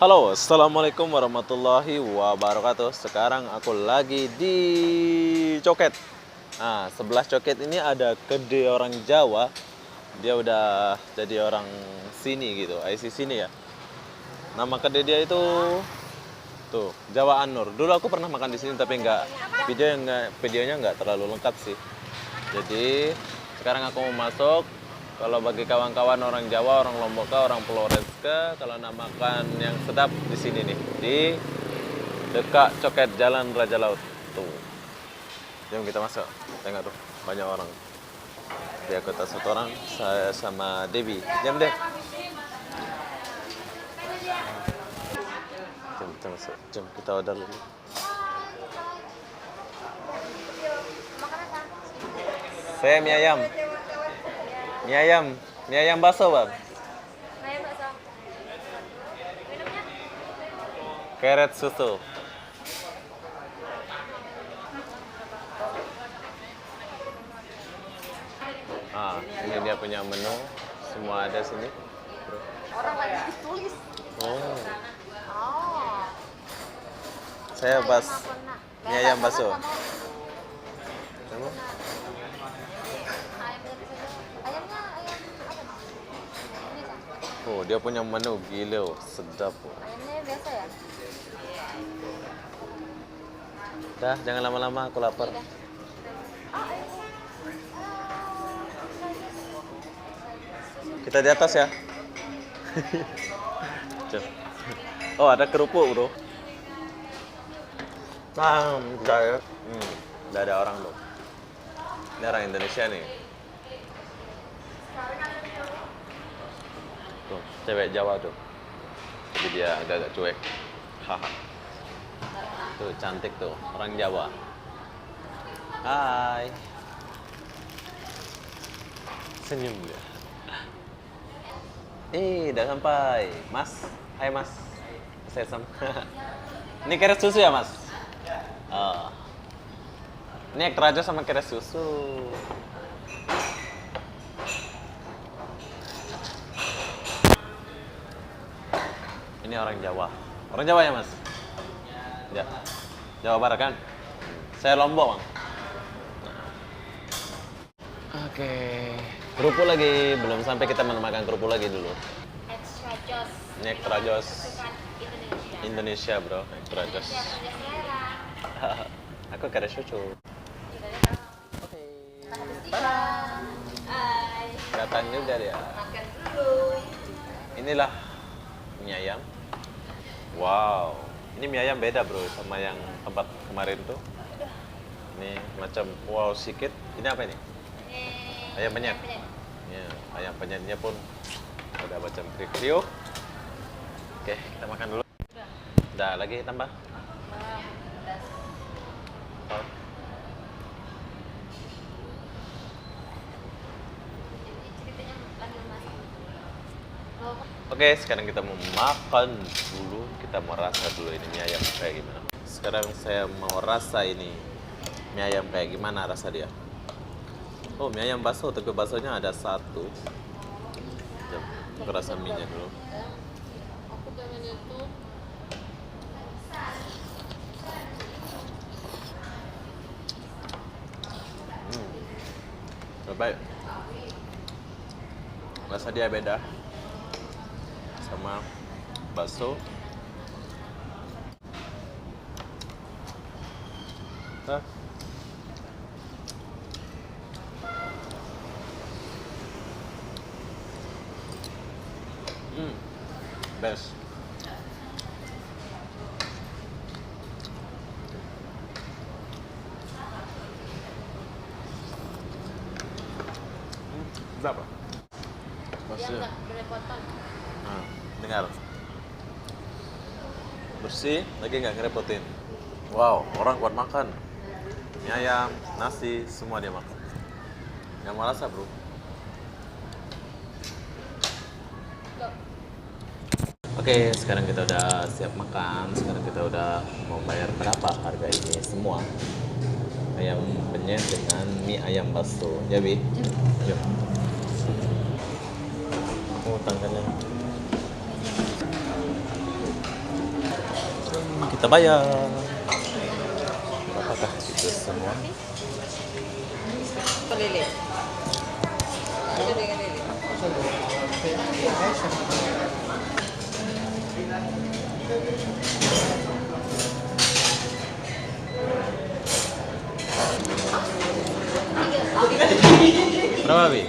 Halo, assalamualaikum warahmatullahi wabarakatuh. Sekarang aku lagi di Coket. Nah, sebelah Coket ini ada kedai orang Jawa. Dia udah jadi orang sini gitu, IC sini ya. Nama kedai dia itu tuh Jawa Anur. Dulu aku pernah makan di sini tapi videonya nggak terlalu lengkap sih. Jadi sekarang aku mau masuk. Kalau bagi kawan-kawan orang Jawa, orang Lomboka, orang Floreska, kalau namakan yang sedap di sini nih, di dekat Coket Jalan Raja Laut. Tuh. Jom kita masuk. Tengok tuh, banyak orang. Dia kota satu orang, saya sama Devi. Jom deh. Jom kita masuk. Jom kita order dulu. Saya mie ayam. Mie ayam bakso, Bang. Ayam bakso. Minumnya? Keret susu. Ini dia punya menu. Semua ada sini. Orang lagi ditulis. Oh, Oh. saya mie ayam bakso. Kamu? Kamu? Ayamnya ayam apa? Ini kan? Oh, dia punya menu gila, sedap. Ayamnya biasa ya? Dah, jangan lama-lama, aku lapar. Udah. Oh, ayam. Kita di atas ya. Cep. Oh, ada kerupuk, bro. Udah ada orang tuh. Ini orang Indonesia nih. Tuh, cewek Jawa tuh. Jadi dia agak-agak cuek. Haha. Tuh, cantik tuh, orang Jawa. Hai. Senyum dia. Udah sampai. Mas, hai Mas. Saya sama. Ini keret susu ya, Mas? Oh. Ini ek raja sama keret susu. Ini orang Jawa. Orang Jawa ya, Mas? Ya. Jawa Barat kan? Saya Lombok, Bang. Oke. Kerupuk lagi. Belum sampai kita makan kerupuk lagi dulu. Extra jos. Ini extra jos. Kesukaan Indonesia. Indonesia, bro. Extra jos. Indonesia punya selera. Aku keret susu. Oke. Hai. Datang juga dia. Makan dulu. Inilah mie ayam. Wow. Ini mie ayam beda, bro, sama yang tempat kemarin tuh. Ini macam wow sedikit. Ini apa ini? Ayam penyet. Ya, ayam penyetnya pun ada macam kriuk-kriuk. Oke, kita makan dulu. Udah lagi tambah. Oh. Oke, sekarang kita mau makan dulu. Kita mau rasa dulu ini mie ayam kayak gimana. Sekarang saya mau rasa ini mie ayam kayak gimana rasa dia. Oh, mie ayam bakso, tapi baksonya ada satu. Jom, aku rasa mie-nya dulu. Aku pengen itu. Baik. Rasa dia beda sama bakso. Hah? Best. Sedap lah. Dia Bersih. nggak berepotan. Nah, dengar. Bersih, lagi nggak ngerepotin. Wow, orang kuat makan. Mie ayam, nasi, semua dia makan. Nggak mau rasa, bro. Oke, sekarang kita udah siap makan. Sekarang kita udah mau bayar berapa harga ini semua. Ayam penyet dengan mie ayam bakso. Ya, Bi? Yuk. Oh, tangannya. Kita bayar. Apakah itu semua? Lele. Ada dengan lele. Berapa, Bi?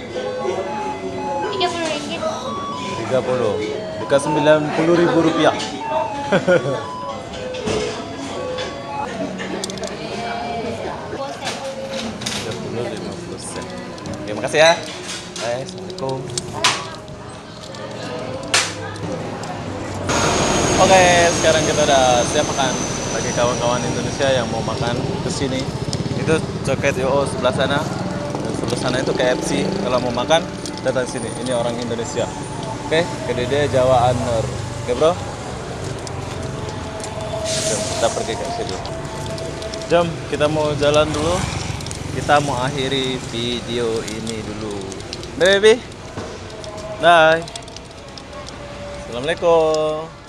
30 ringgit. 30. Dekat 90.000 rupiah. Bosen. 50 sen. Terima kasih ya. Assalamualaikum. Oke, sekarang kita udah siap makan. Bagi kawan-kawan Indonesia yang mau makan ke sini, itu Coket YO sebelah sana. Dan sebelah sana itu KFC. Kalau mau makan, datang sini. Ini orang Indonesia. Oke, Kedede Jawa Anur. Oke, bro. Jom, kita pergi ke situ. Jom, kita mau jalan dulu. Kita mau akhiri video ini dulu. Baby. Bye. Assalamualaikum.